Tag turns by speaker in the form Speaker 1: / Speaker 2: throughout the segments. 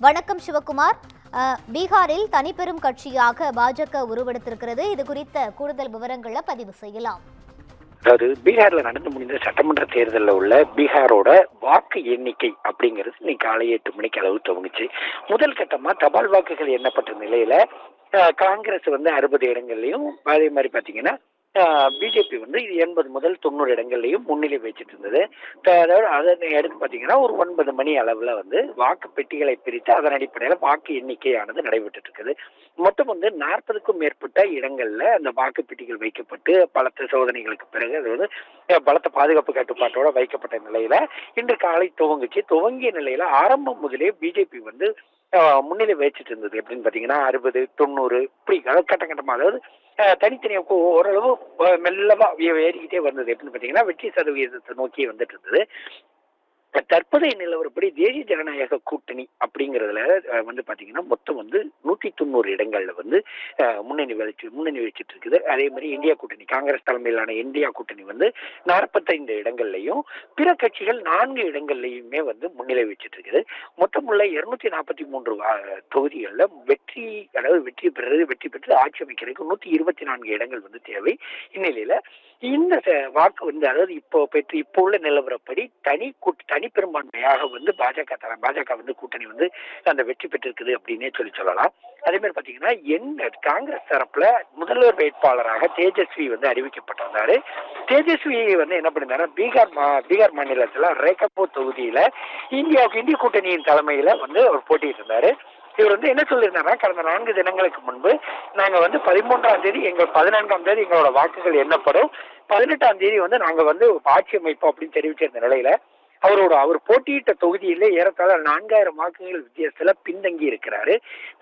Speaker 1: வணக்கம் சிவகுமார். பீகாரில் தனிப்பெரும் கட்சியாக பாஜக உருவெடுத்திருக்கிறது. இது குறித்த கூடுதல் விவரங்களை பதிவு செய்யலாம்.
Speaker 2: அதாவது பீகார்ல நடந்து முடிந்த சட்டமன்ற தேர்தலில் உள்ள பீகாரோட வாக்கு எண்ணிக்கை அப்படிங்கிறது இன்னைக்கு காலை 8 மணிக்கு அளவு துவங்குச்சு. முதல் கட்டமா தபால் வாக்குகள் எண்ணப்பட்ட நிலையில காங்கிரஸ் 60 இடங்கள்லையும், அதே மாதிரி பாத்தீங்கன்னா பிஜேபி 80 முதல் 90 இடங்கள்லையும் முன்னிலை வச்சுட்டு இருந்தது. அதாவது அதனை அடுத்து பாத்தீங்கன்னா ஒரு 9 மணி அளவுல வாக்கு பெட்டிகளை பிரித்து அதன் அடிப்படையில் வாக்கு எண்ணிக்கையானது நடைபெற்று இருக்குது. மொத்தம் 40க்கும் மேற்பட்ட இடங்கள்ல அந்த வாக்கு பெட்டிகள் வைக்கப்பட்டு பலத்த சோதனைகளுக்கு பிறகு அது பலத்த பாதுகாப்பு கட்டுப்பாட்டோட வைக்கப்பட்ட நிலையில இன்று காலை துவங்கிய நிலையில ஆரம்பம் முதலே பிஜேபி முன்னிலை வச்சுட்டு இருந்தது. எப்படின்னு பாத்தீங்கன்னா 60, 90 இப்படி கட்ட கட்டமா, அதாவது தனித்தனியா ஓரளவு மெல்லவா ஏறிக்கிட்டே வந்தது. எப்படின்னு பாத்தீங்கன்னா வெற்றி சதவீதத்தை நோக்கி வந்துட்டு இருந்தது. தற்போதைய நிலவரப்படி தேசிய ஜனநாயக கூட்டணி அப்படிங்கறதுல பாத்தீங்கன்னா மொத்தம் 190 இடங்கள்ல முன்னணி வச்சுட்டு இருக்குது. அதே மாதிரி இந்தியா கூட்டணி, காங்கிரஸ் தலைமையிலான இந்தியா கூட்டணி 45 இடங்கள்லையும், பிற கட்சிகள் 4 இடங்கள்லையுமே முன்னிலை வச்சுட்டு இருக்குது. மொத்தம் உள்ள 243 தொகுதிகள்ல வெற்றி பெற்று ஆட்சி அமைக்கிறதுக்கு 124 இடங்கள் தேவை. இந்நிலையில இந்த வாக்கு அதாவது இப்போ உள்ள நிலவரப்படி தனி பெரும்பான்மையாக பாஜக கூட்டணி அந்த வெற்றி பெற்றிருக்குது அப்படின்னே சொல்லலாம். அதே மாதிரி பாத்தீங்கன்னா காங்கிரஸ் தரப்புல முதல்வர் வேட்பாளராக தேஜஸ்வி அறிவிக்கப்பட்டிருந்தாரு. தேஜஸ்வி என்ன பண்ணிருந்தாரு, பீகார் மாநிலத்துல ரேகப்பூர் தொகுதியில இந்திய கூட்டணியின் தலைமையில அவர் போட்டிட்டு இருந்தாரு. இவர் என்ன சொல்லியிருந்தாருன்னா, கடந்த 4 தினங்களுக்கு முன்பு நாங்க 13ஆம் தேதி 14ஆம் தேதி எங்களோட வாக்குகள் எண்ணப்படும், 18ஆம் தேதி நாங்க ஆட்சி அமைப்போம் அப்படின்னு தெரிவிச்சிருந்த நிலையில அவர் போட்டியிட்ட தொகுதியில ஏறத்தாழ 4000 வாக்குகள் வித்தியாசத்துல பின்தங்கி இருக்கிறாரு.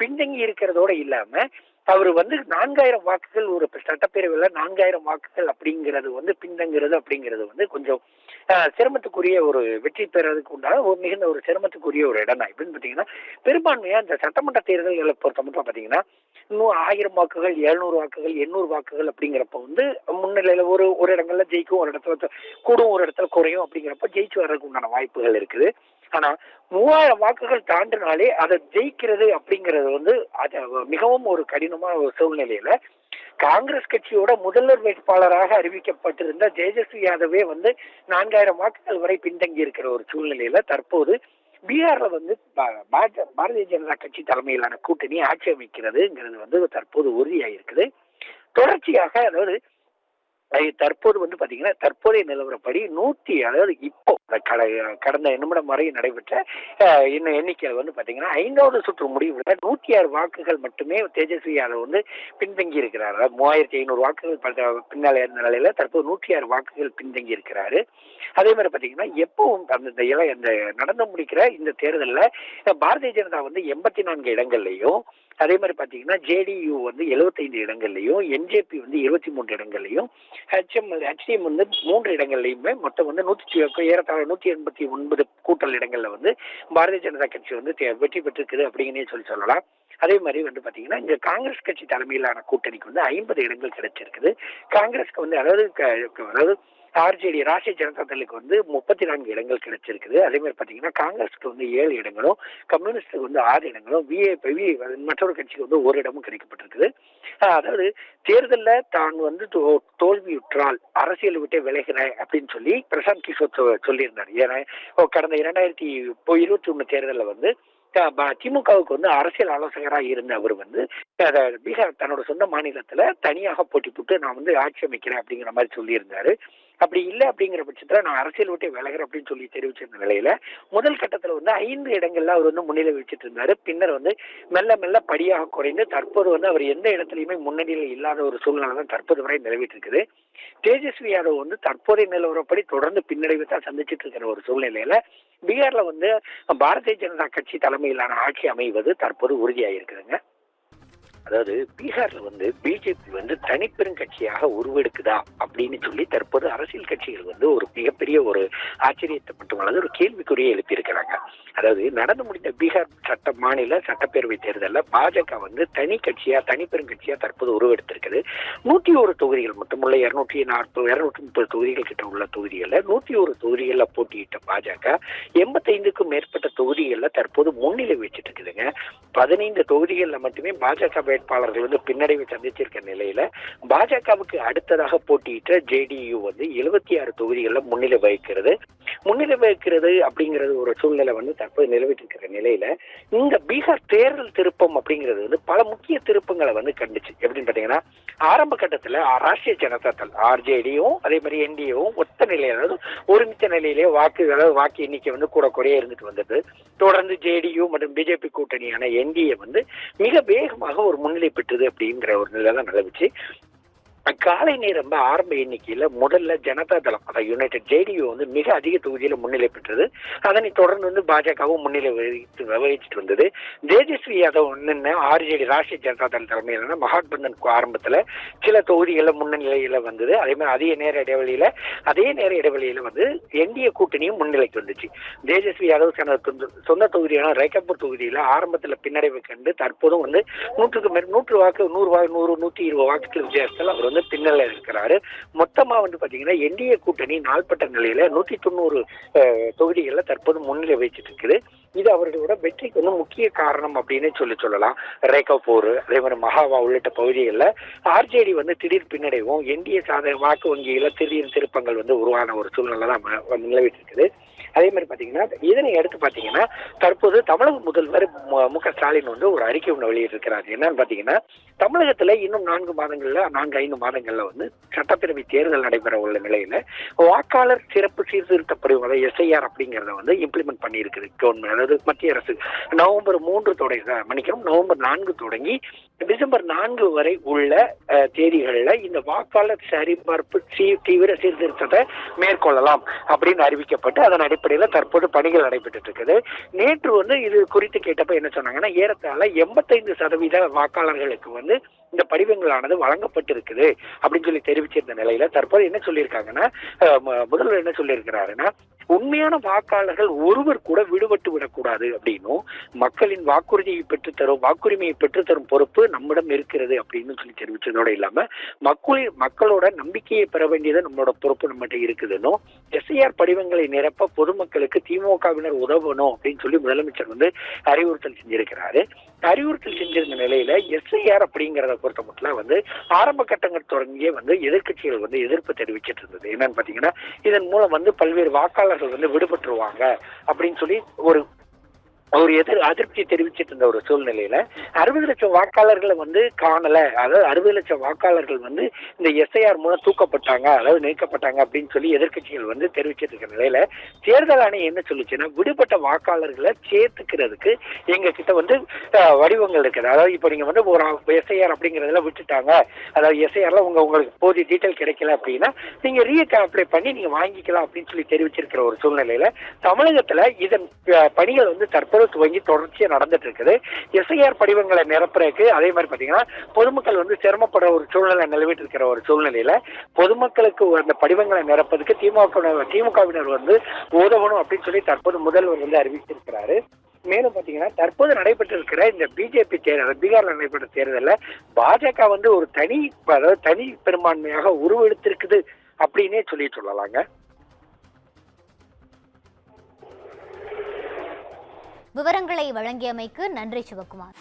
Speaker 2: பின்தங்கி இருக்கிறதோட இல்லாம அவர் 4000 வாக்குகள், ஒரு சட்டப்பேரவையில 4000 வாக்குகள் அப்படிங்கிறது பின்தங்குறது அப்படிங்கிறது கொஞ்சம் சிரமத்துக்குரிய ஒரு வெற்றி பெறதுக்கு உண்டான மிகுந்த ஒரு சிரமத்துக்குரிய ஒரு இடம் தான். எப்படின்னு பாத்தீங்கன்னா, பெரும்பான்மையா இந்த சட்டமன்ற தேர்தல்களை பொறுத்த மட்டும் பாத்தீங்கன்னா 1000 வாக்குகள், 700 வாக்குகள், 800 வாக்குகள் அப்படிங்கிறப்ப முன்னிலையில ஒரு இடங்கள்ல ஜெயிக்கும், ஒரு இடத்துல கூடும், ஒரு இடத்துல குறையும். அப்படிங்கிறப்ப ஜெயிச்சு வர்றதுக்கு உண்டான வாய்ப்புகள் இருக்குது. ஆனா 3000 வாக்குகள் தாண்டினாலே அதை ஜெயிக்கிறது அப்படிங்கிறது அது மிகவும் ஒரு கடினமான ஒரு சூழ்நிலையில காங்கிரஸ் கட்சியோட முதல்வர் வேட்பாளராக அறிவிக்கப்பட்டிருந்த தேஜஸ்வி யாதவே 4000 வாக்குகள் வரை பின்தங்கி இருக்கிற ஒரு சூழ்நிலையில தற்போது பீகார்ல பாரதிய ஜனதா கட்சி தலைமையிலான கூட்டணி ஆட்சி அமைக்கிறதுங்கிறது தற்போது உறுதியாயிருக்குது. தொடர்ச்சியாக அதாவது தற்போது பாத்தீங்கன்னா தற்போதைய நிலவரப்படி இப்போ கடந்த நிமிடம் வரை நடைபெற்ற எண்ணிக்கையில பாத்தீங்கன்னா 5வது சுற்று முடிவுல 106 வாக்குகள் மட்டுமே தேஜஸ்வி யாதவ் பின்தங்கி இருக்கிறார். 3500 வாக்குகள் பின்னால இருந்த நிலையில தற்போது 106 வாக்குகள் பின்தங்கி இருக்கிறாரு. அதே மாதிரி பாத்தீங்கன்னா எப்பவும் அந்த நடந்து முடிக்கிற இந்த தேர்தல்ல பாரதிய ஜனதா 84 இடங்கள்லையும், அதே மாதிரி பாத்தீங்கன்னா ஜேடியு 75 இடங்கள்லையும், என்ஜேபி 23 இடங்கள்லையும், HDM 3 இடங்கள்லையுமே மொத்தம் ஏறத்தாழ 189 கூட்டல் இடங்கள்ல பாரதிய ஜனதா கட்சி வெற்றி பெற்றிருக்குது அப்படின்னே சொல்லலாம். அதே மாதிரி பாத்தீங்கன்னா இந்த காங்கிரஸ் கட்சி தலைமையிலான கூட்டணிக்கு 50 இடங்கள் கிடைச்சிருக்குது. காங்கிரஸ்க்கு அதாவது ஆர்ஜேடி, ராஷ்டிரிய ஜனதா தளுக்கு 34 இடங்கள் கிடைச்சிருக்குது. அதே மாதிரி பாத்தீங்கன்னா காங்கிரஸ்க்கு 7 இடங்களும், கம்யூனிஸ்டுக்கு 6 இடங்களும், மற்றொரு கட்சிக்கு 1 இடமும் கிடைக்கப்பட்டிருக்குது. அதாவது தேர்தல்ல தான் தோல்வியுற்றால் அரசியல் விட்டே விலகிறேன் அப்படின்னு சொல்லி பிரசாந்த் கிஷோர் சொல்லியிருந்தார். ஏன்னா கடந்த 2021 தேர்தலில் திமுகவுக்கு அரசியல் ஆலோசகராக இருந்த அவர் பீகார் தன்னோட சொந்த மாநிலத்துல தனியாக போட்டி போட்டு நான் ஆட்சி அமைக்கிறேன் அப்படிங்கிற மாதிரி சொல்லியிருந்தாரு. அப்படி இல்லை அப்படிங்கிற பட்சத்துல நான் அரசியல் விட்டே விலகிறேன் அப்படின்னு சொல்லி தெரிவிச்சிருந்த நிலையில முதல் கட்டத்துல 5 இடங்கள்ல அவர் முன்னிலை வச்சுட்டு இருந்தாரு. பின்னர் மெல்ல மெல்ல படியாக குறைந்து தற்போது அவர் எந்த இடத்துலயுமே முன்னணியில இல்லாத ஒரு சூழ்நிலை தான் தற்போது வரை நிலவிட்டு இருக்குது. தேஜஸ்வி யாதவ் தற்போதைய நிலவரப்படி தொடர்ந்து பின்னடைவை தான் சந்திச்சுட்டு இருக்கிற ஒரு சூழ்நிலையில பீகார்ல பாரதிய ஜனதா கட்சி தலைமையிலான ஆட்சி அமைவது தற்போது உறுதியாயிருக்குதுங்க. அதாவது பீகார்ல பிஜேபி தனிப்பெரும் கட்சியாக உருவெடுக்குதா அப்படின்னு சொல்லி தற்போது அரசியல் கட்சிகள் ஒரு மிகப்பெரிய ஒரு ஆச்சரியத்தை மட்டுமல்லாது ஒரு கேள்விக்குறியை எழுப்பியிருக்கிறாங்க. அதாவது நடந்து முடிந்த பீகார் மாநில சட்டப்பேரவை தேர்தலில் பாஜக தனிப்பெரும் கட்சியா தற்போது உருவெடுத்திருக்குது. 101 தொகுதிகள், மொத்தமுள்ள 230 தொகுதிகள் கிட்ட உள்ள தொகுதிகள்ல 101 தொகுதிகள்ல போட்டியிட்ட பாஜக 85க்கும் மேற்பட்ட தொகுதிகள்ல தற்போது முன்னிலை வச்சுட்டு இருக்குது. 15 தொகுதிகளில் மட்டுமே பாஜக வேட்பாளர்கள் வந்து பின்னடைவை சந்திச்சிருக்க நிலையில பாஜகவுக்கு அடுத்ததாக போட்டியிட்ட ஜேடியு வந்து 76 தொகுதிகளில் முன்னிலை வகிக்கிறது அப்படிங்கிறது ஒரு சூழ்நிலை வந்து தற்போது நிலவிட்டு இருக்கிற நிலையில இந்த பீகார் தேர்தல் திருப்பம் அப்படிங்கிறது வந்து பல முக்கிய திருப்பங்களை வந்து கண்டுச்சு. எப்படின்னு பாத்தீங்கன்னா, ஆரம்ப கட்டத்துல ராஷ்டிரிய ஜனதா தள் ஆர்ஜேடியும் அதே மாதிரி என்டிஏவும் ஒத்த நிலையில, அதாவது ஒருமித்த நிலையிலே வாக்கு எண்ணிக்கை வந்து கூட குறைய இருந்துட்டு வந்தது. தொடர்ந்து ஜேடியு மற்றும் பிஜேபி கூட்டணியான என்டிஏ வந்து மிக வேகமாக ஒரு முன்னிலை பெற்றது அப்படிங்கிற ஒரு நிலை தான் நிலவுச்சு. காலை நேரம் ஆரம்ப எண்ணிக்கையில முதல்ல ஜனதா தளம், அதாவது யுனைடெட் ஜேடியு வந்து மிக அதிக தொகுதியில முன்னிலை பெற்றது. அதனை தொடர்ந்து வந்து பாஜகவும் முன்னிலை வகிச்சுட்டு வந்தது. தேஜஸ்வி யாதவ் ஆர்ஜேடி ராஷ்டிரிய ஜனதா தள தலைமையிலான மகாத்பந்தன் ஆரம்பத்துல சில தொகுதிகளில் முன்னிலையில வந்தது. அதே மாதிரி அதே நேர இடைவெளியில வந்து என்டிஏ கூட்டணியும் முன்னிலைக்கு வந்துச்சு. தேஜஸ்வி யாதவ் சொந்த தொகுதியான ரேகப்பூர் தொகுதியில ஆரம்பத்துல பின்னடைவு கண்டு தற்போதும் வந்து 100 120 வாக்குகள் வித்தியாசத்தில் அவர் வந்து பின்னல இருக்கிறாரு. மொத்தமா வந்து பாத்தீங்கன்னா என்டிஏ கூட்டணி நாள்பட்ட நிலையில 190 தொகுதிகளில் தற்போது முன்னிலை வகிச்சிட்டு இருக்குது. இது அவர்களோட வெற்றிக்கு வந்து முக்கிய காரணம் அப்படின்னு சொல்லலாம். ரேகப்பூர் அதே மாதிரி மகாவா உள்ளிட்ட பகுதிகளில் ஆர்ஜேடி வந்து திடீர் பின்னடைவும் என்டிஏ வாக்கு வங்கியில திடீர் திருப்பங்கள் வந்து உருவான ஒரு சூழ்நிலை தான் நிலவிட்டு இருக்குது. அதே மாதிரி பாத்தீங்கன்னா, இதனை அடுத்து பாத்தீங்கன்னா தற்போது தமிழக முதல்வர் மு.க. ஸ்டாலின் வந்து ஒரு அறிக்கை ஒன்று வெளியிட்டிருக்கிறார். என்னன்னு பாத்தீங்கன்னா, தமிழகத்துல இன்னும் 4-5 மாதங்கள்ல வந்து சட்டப்பேரவை தேர்தல் நடைபெற உள்ள நிலையில வாக்காளர் சிறப்பு சீர்திருத்த படிவம், அதாவது எஸ்ஐஆர் அப்படிங்கறத வந்து இம்ப்ளிமெண்ட் பண்ணியிருக்குது கவர்மெண்ட், அதாவது மத்திய அரசு. நவம்பர் 4 தொடங்கி டிசம்பர் 4 வரை உள்ள தேதிகளில் இந்த வாக்காளர் சரிபார்ப்பு தீவிர சீர்திருத்தத்தை மேற்கொள்ளலாம் அப்படின்னு அறிவிக்கப்பட்டு அதன் அடிப்படையில் தற்போது பணிகள் நடைபெற்று இருக்குது. நேற்று வந்து இது குறித்து கேட்டப்ப என்ன சொன்னாங்கன்னா, ஏறத்தாழ 85% வாக்காளர்களுக்கு வந்து இந்த படிவங்களானது வழங்கப்பட்டிருக்குது அப்படின்னு சொல்லி தெரிவிச்சிருந்த நிலையில தற்போது என்ன சொல்லியிருக்காங்கன்னா, முதல்வர் என்ன சொல்லியிருக்கிறாருன்னா, உண்மையான வாக்காளர்கள் ஒருவர் கூட விடுபட்டு விடக்கூடாது அப்படின்னும், மக்களின் வாக்குரிமையை பெற்றுத்தரும் பொறுப்பு நம்மிடம் இருக்கிறது அப்படின்னு சொல்லி தெரிவிச்சதோட இல்லாம மக்களோட நம்பிக்கையை பெற வேண்டியது நம்மளோட பொறுப்பு நம்மகிட்ட இருக்குதுன்னும், எஸ்ஐஆர் படிவங்களை நிரப்ப பொதுமக்களுக்கு திமுகவினர் உதவணும் அப்படின்னு சொல்லி முதலமைச்சர் வந்து அறிவுறுத்தல் செஞ்சிருந்த நிலையில எஸ்ஐஆர் அப்படிங்கிறத பொறுத்த மட்டும் வந்து ஆரம்ப கட்டங்கள் தொடங்கியே வந்து எதிர்கட்சிகள் வந்து எதிர்ப்பு தெரிவிச்சிட்டு இருந்தது. என்னன்னு பாத்தீங்கன்னா, இதன் மூலம் வந்து பல்வேறு வாக்காளர்கள் வந்து விடுபட்டுருவாங்க அப்படின்னு சொல்லி ஒரு அதிருப்தி தெரிவிச்சிட்டு இருந்த ஒரு சூழ்நிலையில 60 லட்சம் வாக்காளர்களை வந்து காணல, அதாவது 60 லட்சம் வாக்காளர்கள் வந்து இந்த எஸ்ஐஆர் மூலம் தூக்கப்பட்டாங்க, அதாவது நீக்கப்பட்டாங்க அப்படின்னு சொல்லி எதிர்கட்சிகள் வந்து தெரிவிச்சிட்டு இருக்க நிலையில தேர்தல் ஆணையம் என்ன சொல்லுச்சுன்னா, விடுபட்ட வாக்காளர்களை சேர்த்துக்கிறதுக்கு எங்க கிட்ட வந்து வடிவங்கள் இருக்குது. அதாவது இப்போ நீங்க வந்து ஒரு எஸ்ஐஆர் அப்படிங்கறதுல விட்டுட்டாங்க, அதாவது எஸ்ஐஆர்ல உங்களுக்கு போதிய டீட்டெயில் கிடைக்கல அப்படின்னா நீங்க அப்ளை பண்ணி நீங்க வாங்கிக்கலாம் அப்படின்னு சொல்லி தெரிவிச்சிருக்கிற ஒரு சூழ்நிலையில தமிழகத்துல இதன் பணிகள் வந்து தற்போது துவங்கி தொடர்ச்சியா நடந்துட்டு இருக்குது. எஸ்ஐஆர் படிவங்களை நிரப்புறதுக்கு அதே மாதிரி பாத்தீங்கன்னா பொதுமக்கள் வந்து சிரமப்பட ஒரு சூழ்நிலை நிலவிட்டு இருக்கிற ஒரு சூழ்நிலையில பொதுமக்களுக்கு அந்த படிவங்களை நிரப்பதுக்கு திமுகவினர் வந்து உதவணும் அப்படின்னு சொல்லி தற்போது முதல்வர் வந்து அறிவிச்சிருக்கிறாரு. மேலும் பாத்தீங்கன்னா தற்போது நடைபெற்று இருக்கிற இந்த பிஜேபி தேர்தல், பீகார்ல நடைபெற்ற தேர்தலில் பாஜக வந்து ஒரு தனி பெரும்பான்மையாக உருவெடுத்திருக்குது அப்படின்னே சொல்லலாங்க.
Speaker 1: விவரங்களை வழங்கியமைக்கு நன்றி சிவகுமார்.